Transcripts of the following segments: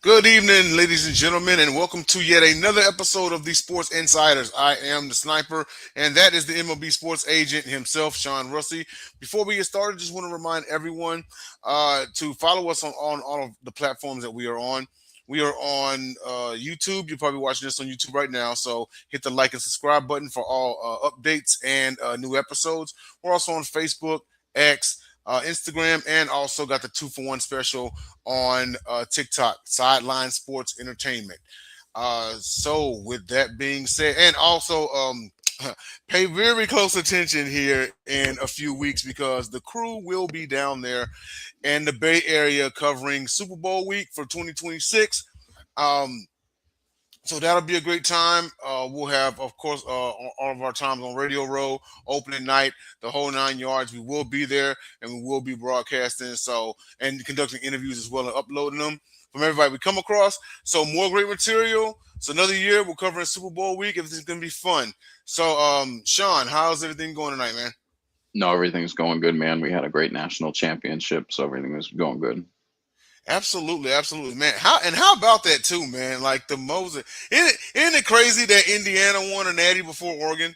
Good evening, ladies and gentlemen, and welcome to yet another episode of the Sports Insiders. I am the sniper, and that is the MLB sports agent himself, Sean Russey. Before we get started, just want to remind everyone to follow us on all of the platforms that we are on. We are on YouTube. You're probably watching this on YouTube right now, so hit the like and subscribe button for all updates and new episodes. We're also on Facebook, X, Instagram, and also got the 2-for-1 special on TikTok, Sideline Sports Entertainment. So, with that being said, and also pay very close attention here in a few weeks because the crew will be down there in the Bay Area covering Super Bowl week for 2026. Um, so that'll be a great time. We'll have, of course, all of our times on Radio Row, opening night, the whole 9 yards. We will be there and we will be broadcasting. So and conducting interviews as well and uploading them from everybody we come across. So more great material. So another year we're covering Super Bowl week. Everything's gonna be fun. So Sean, how's everything going tonight, man? No, everything's going good, man. We had a great national championship, so everything was going good. Absolutely, absolutely, man. How about that too, man? Like the Moses, isn't it crazy that Indiana won a natty before Oregon?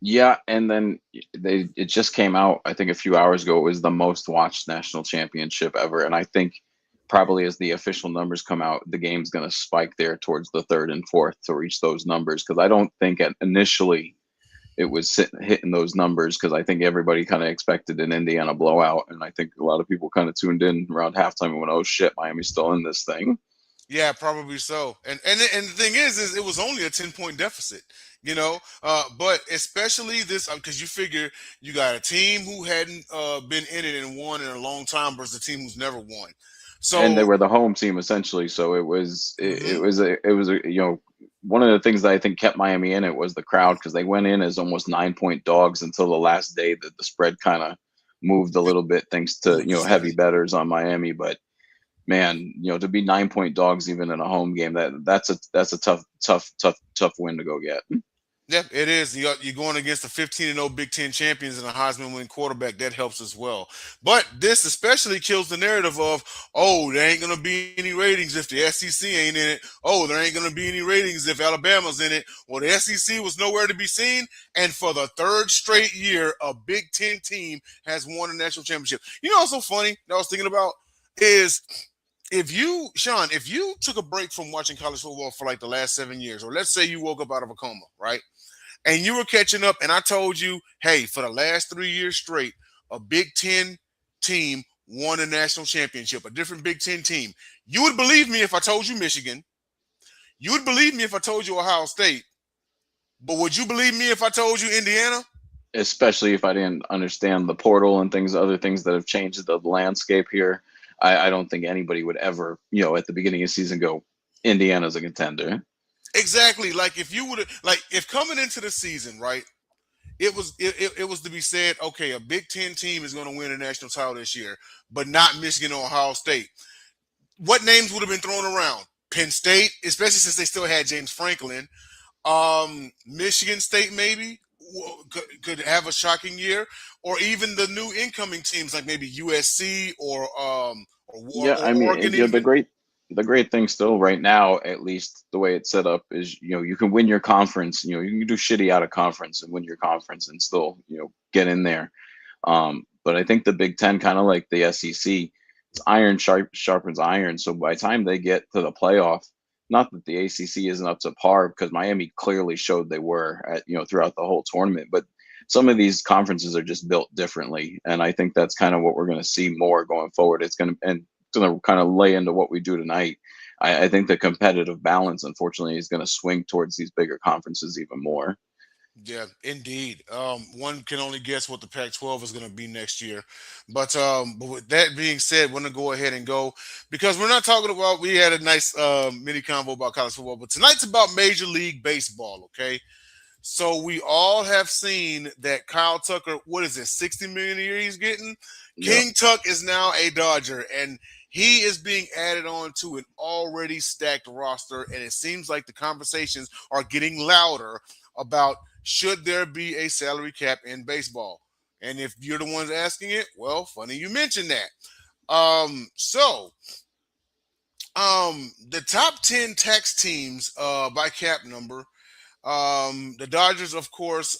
Yeah, and then it just came out, I think a few hours ago, it was the most watched national championship ever. And I think probably as the official numbers come out, the game's going to spike there towards the third and fourth to reach those numbers. Because I don't think initially it was hitting those numbers because I think everybody kind of expected an Indiana blowout. And I think a lot of people kind of tuned in around halftime and went, oh shit, Miami's still in this thing. Yeah, probably so. And the thing is it was only a 10-point deficit, you know. But especially this because you figure you got a team who hadn't been in it and won in a long time versus a team who's never won. And they So were the home team essentially. So it was mhm, one of the things that I think kept Miami in it was the crowd because they went in as almost 9 point dogs until the last day that the spread kind of moved a little bit thanks to moved to heavy 7. betters on Miami. But man, to be 9 point dogs even in a home game that's a tough win to go get. Yeah, it is. You're going against the 15-0 Big Ten champions and a Heisman winning quarterback. That helps as well. But this especially kills the narrative of, oh, there ain't going to be any ratings if the SEC ain't in it. Oh, there ain't going to be any ratings if Alabama's in it. Well, the SEC was nowhere to be seen. And for the third straight year, a Big Ten team has won a national championship. You know what's so funny that I was thinking about is Sean, if you took a break from watching college football for like the last 7 years, or let's say you woke up out of a coma, right? And you were catching up, and I told you, hey, for the last 3 years straight, a Big Ten team won a national championship, a different Big Ten team. You would believe me if I told you Michigan. You would believe me if I told you Ohio State. But would you believe me if I told you Indiana? Especially if I didn't understand the portal and other things that have changed the landscape here. I don't think anybody would ever, at the beginning of the season go, Indiana's a contender. Exactly. Like if you would like if coming into the season, right? It was to be said, okay, a Big Ten team is going to win a national title this year, but not Michigan or Ohio State. What names would have been thrown around? Penn State, especially since they still had James Franklin. Michigan State maybe could have a shocking year, or even the new incoming teams like maybe USC Yeah, or I mean, Oregon the even. great thing still right now, at least the way it's set up, is you can win your conference. You can do shitty out of conference and win your conference and still get in there. But I think the Big Ten, kind of like the SEC, it's iron sharpens iron. So by the time they get to the playoff, not that the ACC isn't up to par because Miami clearly showed they were at throughout the whole tournament, but some of these conferences are just built differently, and I think that's kind of what we're going to see more going forward. It's going to kind of lay into what we do tonight. I think the competitive balance, unfortunately, is going to swing towards these bigger conferences even more. Yeah, indeed. One can only guess what the Pac-12 is going to be next year. But with that being said, we're going to go ahead and go because we're not talking about. We had a nice mini convo about college football, but tonight's about Major League Baseball. Okay, so we all have seen that Kyle Tucker. What is it? 60 million a year he's getting. Yeah. King Tuck is now a Dodger, and he is being added on to an already stacked roster. And it seems like the conversations are getting louder about should there be a salary cap in baseball? And if you're the ones asking it, well, funny you mentioned that. So The top 10 tax teams by cap number. The Dodgers, of course,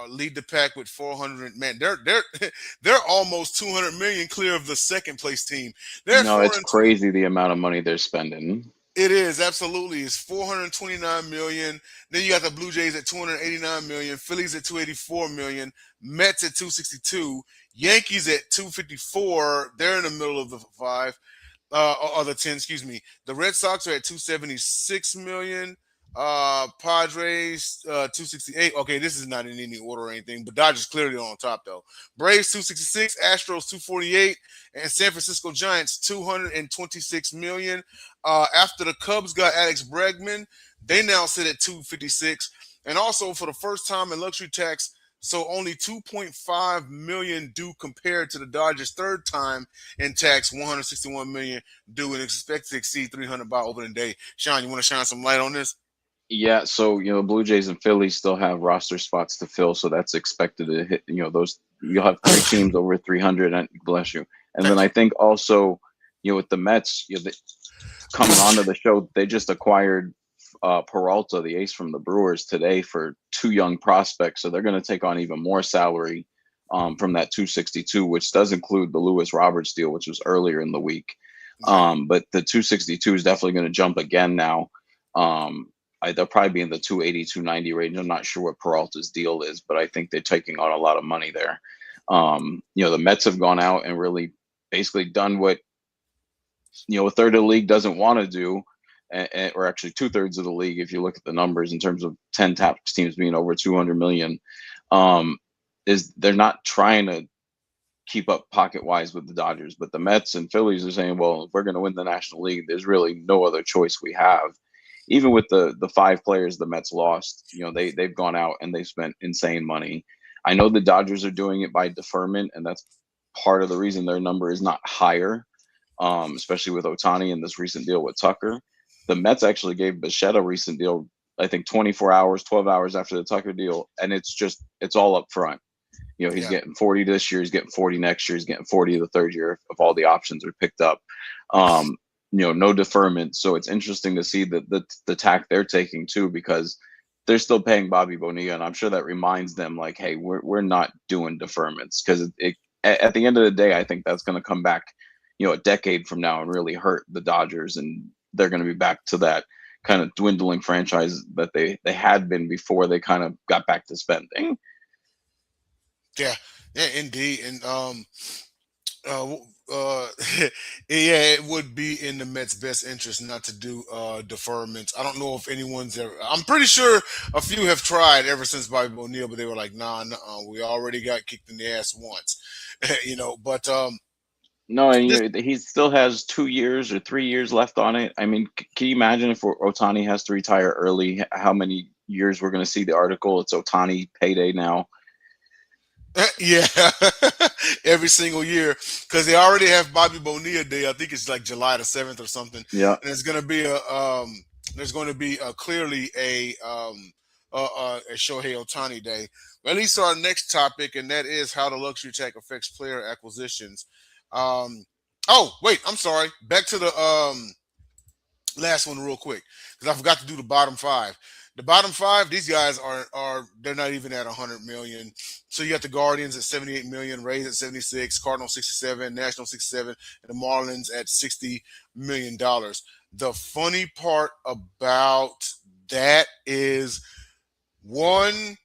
lead the pack with 400. Man, they're they're almost 200 million clear of the second place team. They're at No, it's 420. crazy the amount of money they're spending. It is absolutely. It's 429 million. Then you got the Blue Jays at 289 million, Phillies at 284 million, Mets at 262, Yankees at 254. They're in the middle of the five. Or the 10, excuse me. The Red Sox are at 276 million. Padres 268. Okay, this is not in any order or anything, but Dodgers clearly on top though. Braves 266, Astros 248, and San Francisco Giants 226 million. After the Cubs got Alex Bregman, they now sit at 256. And also for the first time in luxury tax, so only 2.5 million due compared to the Dodgers' third time in tax, 161 million due and expect to exceed 300 by opening day. Sean, you want to shine some light on this? Yeah, so Blue Jays and Phillies still have roster spots to fill, so that's expected to hit. Those you'll have three teams over 300. And bless you. And then Thank I you. think also, with the Mets, coming onto the show, they just acquired Peralta, the ace from the Brewers, today for two young prospects. So they're going to take on even more salary from that 262, which does include the Lewis Roberts deal, which was earlier in the week. Yeah. But the 262 is definitely going to jump again now. They'll probably be in the 280, 290 range. I'm not sure what Peralta's deal is, but I think they're taking on a lot of money there. The Mets have gone out and really basically done what a third of the league doesn't want to do, or actually two-thirds of the league if you look at the numbers in terms of 10 top teams being over 200 million, is they're not trying to keep up pocket-wise with the Dodgers. But the Mets and Phillies are saying, well, if we're going to win the National League, there's really no other choice we have. Even with the five players the Mets lost, they've gone out and they've spent insane money. I know the Dodgers are doing it by deferment, and that's part of the reason their number is not higher, especially with Otani and this recent deal with Tucker. The Mets actually gave Bichette a recent deal, I think 24 hours, 12 hours after the Tucker deal, and it's all up front. He's Yeah. getting 40 this year, he's getting 40 next year, he's getting 40 the third year if all the options are picked up. No deferment. So it's interesting to see the tack they're taking too, because they're still paying Bobby Bonilla, and I'm sure that reminds them like, hey, we're not doing deferments, because at the end of the day, I think that's going to come back, a decade from now and really hurt the Dodgers, and they're going to be back to that kind of dwindling franchise that they had been before they kind of got back to spending. Yeah. Yeah, indeed. And uh, uh, yeah, it would be in the Mets' best interest not to do deferments. I don't know if anyone's ever. I'm pretty sure a few have tried ever since Bobby O'Neill, but they were like, "Nah, nah, we already got kicked in the ass once," But No, and this, he still has 2 years or 3 years left on it. I mean, can you imagine if Otani has to retire early, how many years we're going to see the article? It's Otani payday now. yeah, every single year because they already have Bobby Bonilla Day. I think it's like July the 7th or something, Yeah. and it's going to be a there's going to be clearly a Shohei Otani Day. At least our next topic, and that is how the luxury tax affects player acquisitions. Um, oh wait, I'm sorry. Back to the last one real quick because I forgot to do the bottom five. The bottom five, these guys are they're not even at 100 million. So you got the Guardians at 78 million, Rays at 76, Cardinals 67, National 67, and the Marlins at 60 million dollars. The funny part about that is one,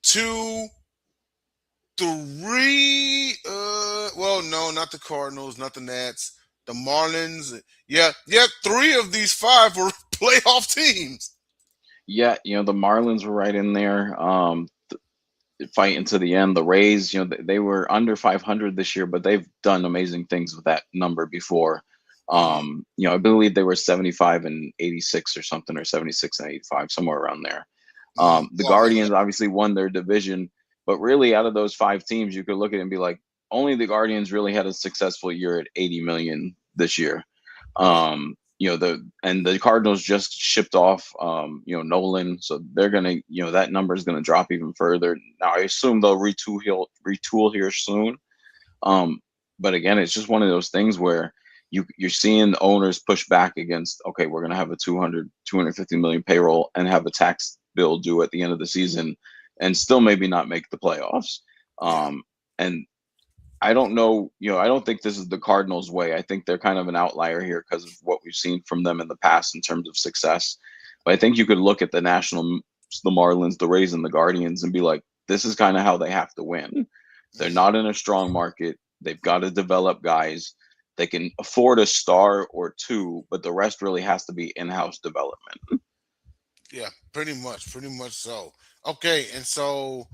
two, three. Well, no, not the Cardinals, not the Nats, the Marlins. Yeah, three of these five were playoff teams. Yeah, the Marlins were right in there, fighting to the end. The Rays, they were under 500 this year, but they've done amazing things with that number before. Mm-hmm. I believe they were 75 and 86 or something, or 76 and 85, somewhere around there. Mm-hmm. The Well, man, Guardians obviously won their division, but really out of those five teams, you could look at it and be like, only the Guardians really had a successful year at 80 million this year. right. The Cardinals just shipped off Nolan, so they're gonna that number is gonna drop even further. Now I assume they'll retool here soon. But again, it's just one of those things where you're seeing owners push back against, okay, we're going to have a 250 million payroll and have a tax bill due at the end of the season and still maybe not make the playoffs. Yeah. And I don't know, I don't think this is the Cardinals' way. I think they're kind of an outlier here because of what we've seen from them in the past in terms of success. But I think you could look at the Marlins, the Rays, and the Guardians and be like, this is kind of how they have to win. They're Mhm. not in a strong market. They've got to develop guys. They can afford a star or two, but the rest really has to be in-house development. Yeah, pretty much so. Okay, and so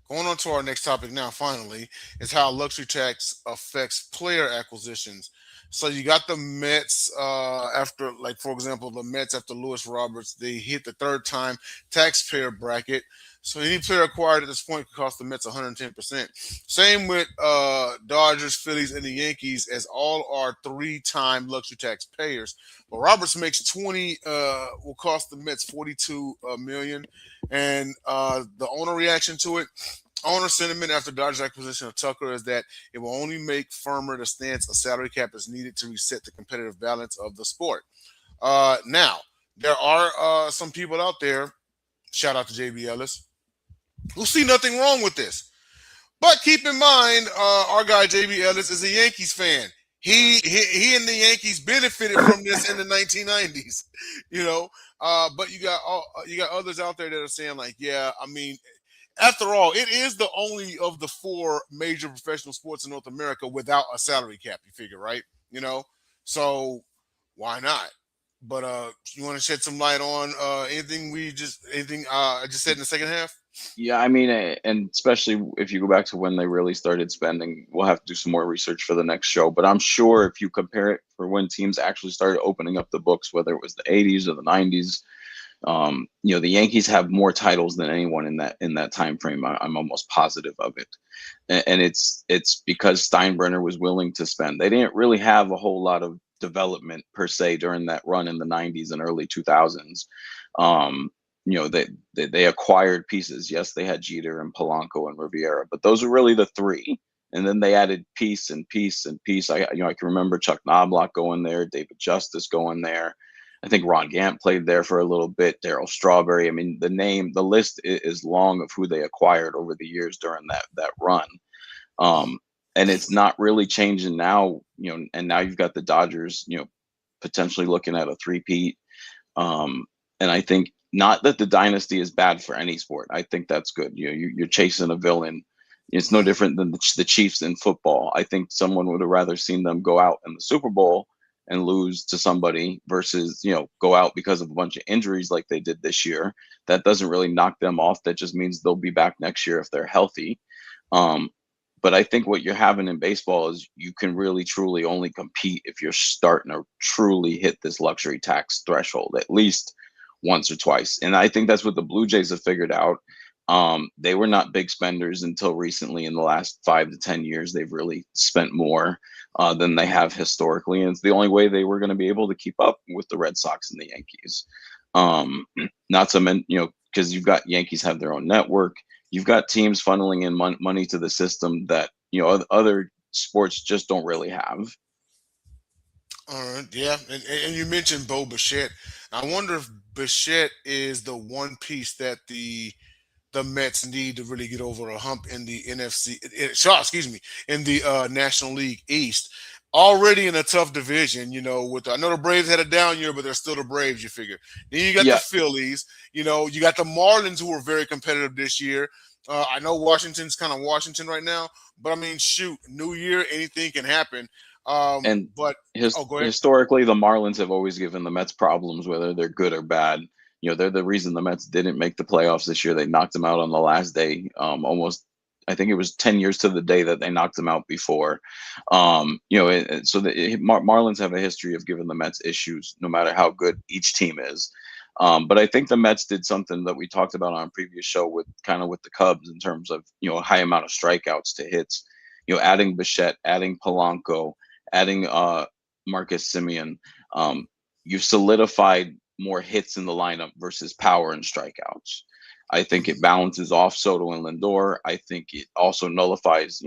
going on to our next topic now, finally, is how luxury tax affects player acquisitions. So you got the Mets after, like for example, the Mets after Lewis Roberts, they hit the third time taxpayer bracket. So any player acquired at this point could cost the Mets 110%. Same with Dodgers, Phillies, and the Yankees, as all are three-time luxury tax payers. But Roberts makes 20, will cost the Mets 42 million. And the owner reaction to it, owner sentiment after Dodgers acquisition of Tucker is that it will only make firmer the stance a salary cap is needed to reset the competitive balance of the sport. Now, there are some people out there, shout out to JB Ellis, who see nothing wrong with this. But keep in mind, our guy JB Ellis is a Yankees fan. He and the Yankees benefited from this in the 1990s, you know. But you got others out there that are saying like, yeah, I mean, after all, it is the only of the four major professional sports in North America without a salary cap. You figure, right? You know, so why not? But you want to shed some light on anything I just said in the second half? Yeah, I mean, and especially if you go back to when they really started spending, we'll have to do some more research for the next show. But I'm sure if you compare it for when teams actually started opening up the books, whether it was the 80s or the 90s, the Yankees have more titles than anyone in that time frame. I'm almost positive of it, and it's because Steinbrenner was willing to spend. They didn't really have a whole lot of development per se during that run in the 90s and early 2000s. Um, they acquired pieces. Yes, they had Jeter and Polanco and Riviera, but those are really the three. And then they added piece and piece and piece. I can remember Chuck Knobloch going there, David Justice going there. I think Ron Gant played there for a little bit. Darryl Strawberry. I mean, the list is long of who they acquired over the years during that run. Um, and it's not really changing now. And now you've got the Dodgers. Potentially looking at a three-peat. And I think not that the dynasty is bad for any sport. I think that's good. You're chasing a villain. It's no different than the Chiefs in football. I think someone would have rather seen them go out in the Super Bowl and lose to somebody versus go out because of a bunch of injuries like they did this year. That doesn't really knock them off. That just means they'll be back next year if they're healthy. Um, but I think what you're having in baseball is you can really truly only compete if you're starting to truly hit this luxury tax threshold at least once or twice. And I think that's what the Blue Jays have figured out. They were not big spenders until recently. In the last 5 to 10 years, they've really spent more than they have historically, and it's the only way they were going to be able to keep up with the Red Sox and the Yankees. Not to mention, because you've got Yankees have their own network, you've got teams funneling in money to the system that other sports just don't really have. All right, yeah, and you mentioned Bo Bichette. I wonder if Bichette is the one piece that the Mets need to really get over a hump in the excuse me, in the National League East. Already in a tough division, with I know the Braves had a down year, but they're still the Braves. You figure. Then you got the Yeah, Phillies. You got the Marlins who were very competitive this year. I know Washington's kind of Washington right now, but I mean, shoot, New Year, anything can happen. and But oh, go ahead. historically, the Marlins have always given the Mets problems, whether they're good or bad. They're the reason the Mets didn't make the playoffs this year. They knocked them out on the last day, almost. I think it was 10 years to the day that they knocked them out before. So the Marlins have a history of giving the Mets issues, no matter how good each team is. But I think the Mets did something that we talked about on a previous show with the Cubs in terms of a high amount of strikeouts to hits. Adding Bichette, adding Polanco, adding Marcus Simeon, you've solidified more hits in the lineup versus power and strikeouts. I think it balances off Soto and Lindor. I think it also nullifies,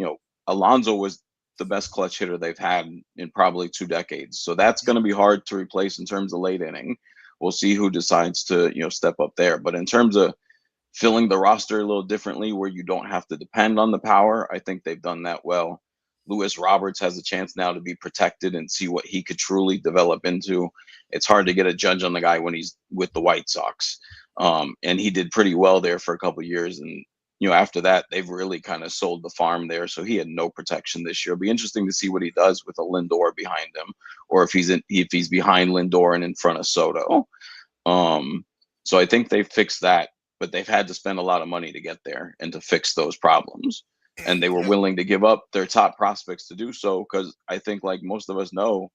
Alonso was the best clutch hitter they've had in probably 2 decades. So that's going to be hard to replace in terms of late inning. We'll see who decides to step up there. But in terms of filling the roster a little differently, where you don't have to depend on the power, I think they've done that well. Lewis Roberts has a chance now to be protected and see what he could truly develop into. It's hard to get a judge on the guy when he's with the White Sox. And he did pretty well there for a couple of years. And, after that, they've really kind of sold the farm there. So he had no protection this year. It'll be interesting to see what he does with a Lindor behind him, or if he's behind Lindor and in front of Soto. So I think they fixed that, but they've had to spend a lot of money to get there and to fix those problems. And they were Yeah. willing to give up their top prospects to do so, because I think, like most of us know,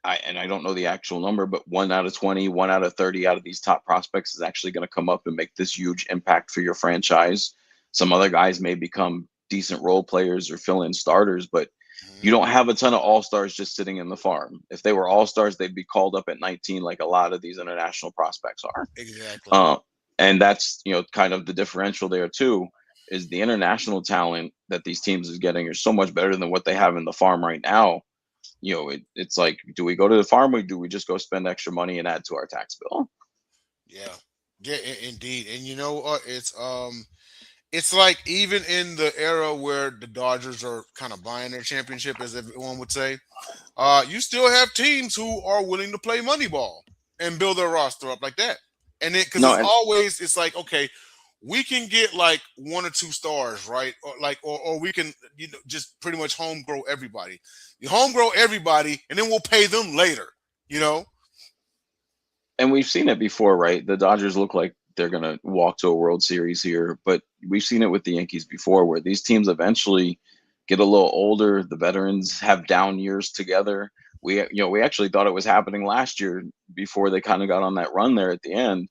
I don't know the actual number, but 1 out of 20, 1 out of 30 out of these top prospects is actually going to come up and make this huge impact for your franchise. Some other guys may become decent role players or fill in starters, but you don't have a ton of all-stars just sitting in the farm. If they were all-stars, they'd be called up at 19 like a lot of these international prospects are. Exactly. And that's, kind of the differential there too, is the international talent that these teams is getting are so much better than what they have in the farm right now. It's like, do we go to the farm, or do we just go spend extra money and add to our tax bill? Yeah. Yeah, indeed. And you know what? It's like, even in the era where the Dodgers are kind of buying their championship, as everyone would say, you still have teams who are willing to play Moneyball and build their roster up like that. And then, because No, and it's like, okay, we can get like 1 or 2 stars, right? Or we can, just pretty much home grow everybody. You home grow everybody, and then we'll pay them later. You know? and we've seen it before, right? The Dodgers look like they're going to walk to a World Series here, but we've seen it with the Yankees before, where these teams eventually get a little older. The veterans have down years together. We actually thought it was happening last year before they kind of got on that run there at the end.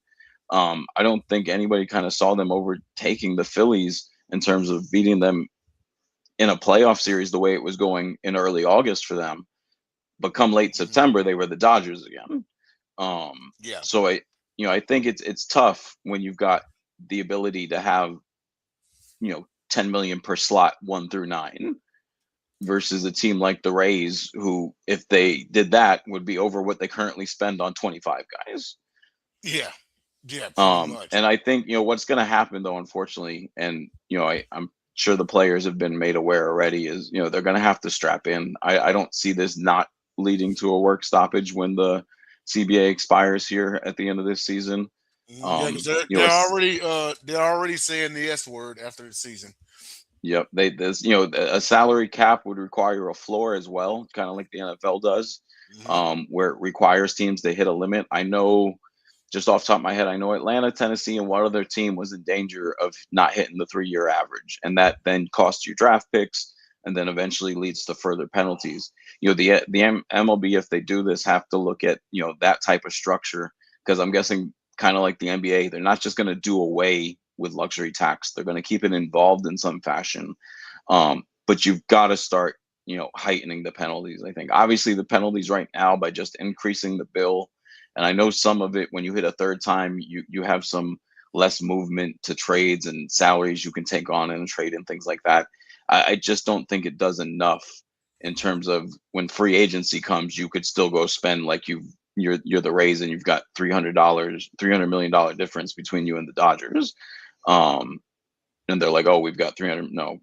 I don't think anybody kind of saw them overtaking the Phillies in terms of beating them in a playoff series the way it was going in early August for them. But come late Mhm. September, they were the Dodgers again. Yeah. So I think it's tough when you've got the ability to have 10 million per slot 1 through 9 versus a team like the Rays, who, if they did that, would be over what they currently spend on 25 guys. Yeah. Yeah. Pretty much. And I think what's going to happen though, unfortunately, and I'm sure the players have been made aware already, is they're going to have to strap in. I don't see this not leading to a work stoppage when the CBA expires here at the end of this season. Yeah, because they're, You know, they're already they're already saying the S word after the season. yep, there's a salary cap would require a floor as well, kind of like the NFL does, Hmm. where it requires teams to hit a limit. I know, just off the top of my head, I know Atlanta, Tennessee, and one other team was in danger of not hitting the 3-year average, and that then costs you draft picks, and then eventually leads to further penalties. The MLB, if they do this, have to look at that type of structure, because I'm guessing, kind of like the NBA, they're not just going to do away with luxury tax. They're going to keep it involved in some fashion. But you've got to start heightening the penalties. I think obviously the penalties right now, by just increasing the bill, and I know some of it, when you hit a third time, you have some less movement to trades and salaries you can take on in a trade and things like that. I just don't think it does enough in terms of, when free agency comes, you could still go spend, like you're the Rays and you've got $300 million difference between you and the Dodgers. Um, and they're like, oh, we've got 300. No,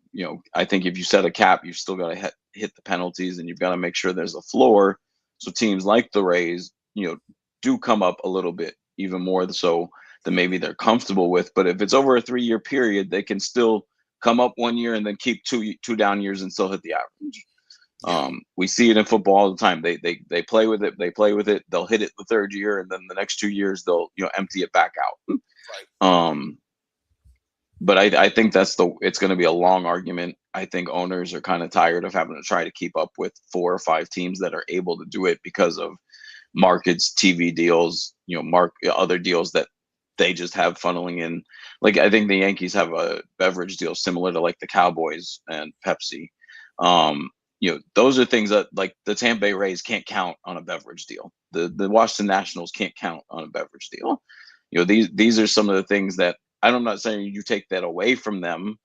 I think if you set a cap, you've still got to hit the penalties, and you've got to make sure there's a floor. So teams like the Rays, do come up a little bit, even more so than maybe they're comfortable with. But if it's over a 3-year period, they can still come up 1 year and then keep two down years and still hit the average. Yeah. We see it in football all the time. They play with it. They play with it. They'll hit it the third year, and then the next 2 years they'll empty it back out. Right. Um, but I think it's going to be a long argument. I think owners are kind of tired of having to try to keep up with 4 or 5 teams that are able to do it because of markets, TV deals, other deals that they just have funneling in. Like, I think the Yankees have a beverage deal similar to like the Cowboys and Pepsi. Those are things that, like, the Tampa Bay Rays can't count on a beverage deal. The Washington Nationals can't count on a beverage deal. These are some of the things that, I'm not saying you take that away from them,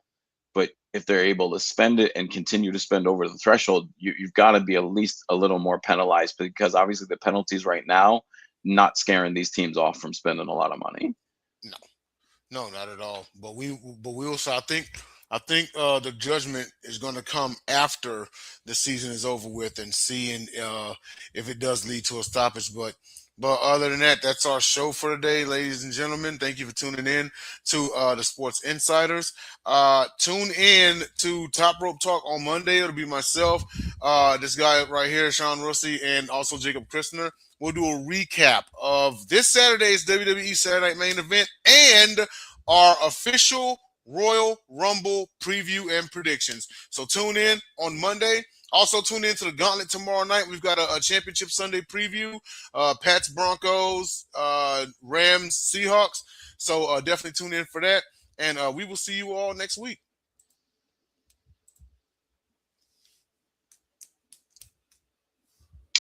But if they're able to spend it and continue to spend over the threshold, you've got to be at least a little more penalized, because obviously the penalties right now not scaring these teams off from spending a lot of money. No, no, not at all. But we also, I think the judgment is going to come after the season is over with and seeing if it does lead to a stoppage. But other than that, that's our show for today, ladies and gentlemen. Thank you for tuning in to the Sports Insiders. Tune in to Top Rope Talk on Monday. It'll be myself, this guy right here, Sean Russi, and also Jacob Christner. We'll do a recap of this Saturday's WWE Saturday Night Main Event and our official Royal Rumble preview and predictions. So tune in on Monday. Also tune in to the Gauntlet tomorrow night. We've got a Championship Sunday preview. Pats Broncos, Rams Seahawks. So definitely tune in for that. And we will see you all next week.